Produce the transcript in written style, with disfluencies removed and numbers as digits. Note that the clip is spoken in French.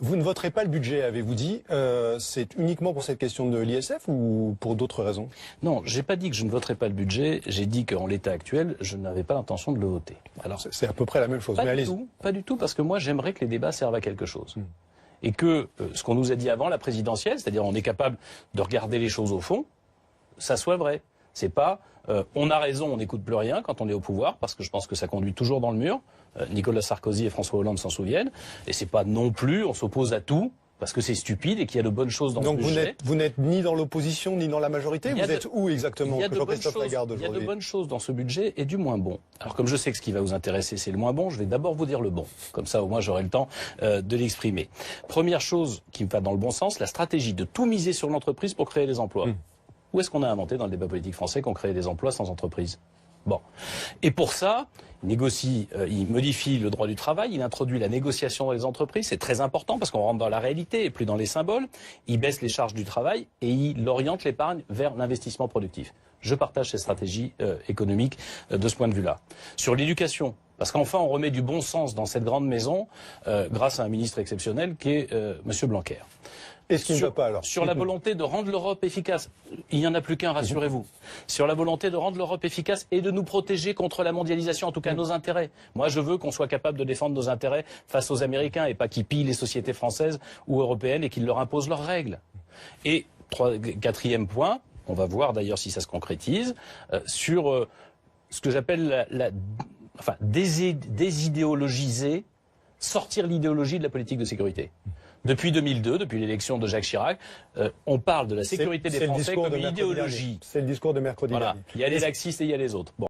Vous ne voterez pas le budget, avez-vous dit. C'est uniquement pour cette question de l'ISF ou pour d'autres raisons? Non, j'ai pas dit que je ne voterai pas le budget. J'ai dit qu'en l'état actuel, je n'avais pas l'intention de le voter. Alors c'est à peu près la même chose. Mais allez-y. Pas du tout, parce que moi j'aimerais que les débats servent à quelque chose. Et que ce qu'on nous a dit avant la présidentielle, c'est-à-dire on est capable de regarder les choses au fond, ça soit vrai. C'est pas on a raison, on n'écoute plus rien quand on est au pouvoir, parce que je pense que ça conduit toujours dans le mur. Nicolas Sarkozy et François Hollande s'en souviennent. Et c'est pas non plus on s'oppose à tout, parce que c'est stupide et qu'il y a de bonnes choses dans ce budget. Donc vous n'êtes ni dans l'opposition ni dans la majorité. Vous êtes où exactement? Il y a de bonnes choses dans ce budget et du moins bon. Alors comme je sais que ce qui va vous intéresser c'est le moins bon, je vais d'abord vous dire le bon. Comme ça au moins j'aurai le temps de l'exprimer. Première chose qui va dans le bon sens, la stratégie de tout miser sur l'entreprise pour créer des emplois. Où est-ce qu'on a inventé dans le débat politique français qu'on crée des emplois sans entreprise? Bon. Et pour ça, il modifie le droit du travail, il introduit la négociation dans les entreprises, c'est très important parce qu'on rentre dans la réalité et plus dans les symboles. Il baisse les charges du travail et il oriente l'épargne vers l'investissement productif. Je partage ces stratégies économiques de ce point de vue-là. Sur l'éducation, parce qu'enfin on remet du bon sens dans cette grande maison grâce à un ministre exceptionnel qui est Monsieur Blanquer. Est-ce qu'il ne va pas alors? Sur la volonté de rendre l'Europe efficace, il n'y en a plus qu'un, rassurez-vous. Sur la volonté de rendre l'Europe efficace et de nous protéger contre la mondialisation, en tout cas nos intérêts. Moi, je veux qu'on soit capable de défendre nos intérêts face aux Américains et pas qu'ils pillent les sociétés françaises ou européennes et qu'ils leur imposent leurs règles. Et quatrième point, on va voir d'ailleurs si ça se concrétise, sur ce que j'appelle désidéologiser, sortir l'idéologie de la politique de sécurité. Depuis 2002, depuis l'élection de Jacques Chirac, on parle de la sécurité des Français comme une idéologie. C'est le discours de mercredi dernier. Il y a les laxistes et il y a les autres. Bon.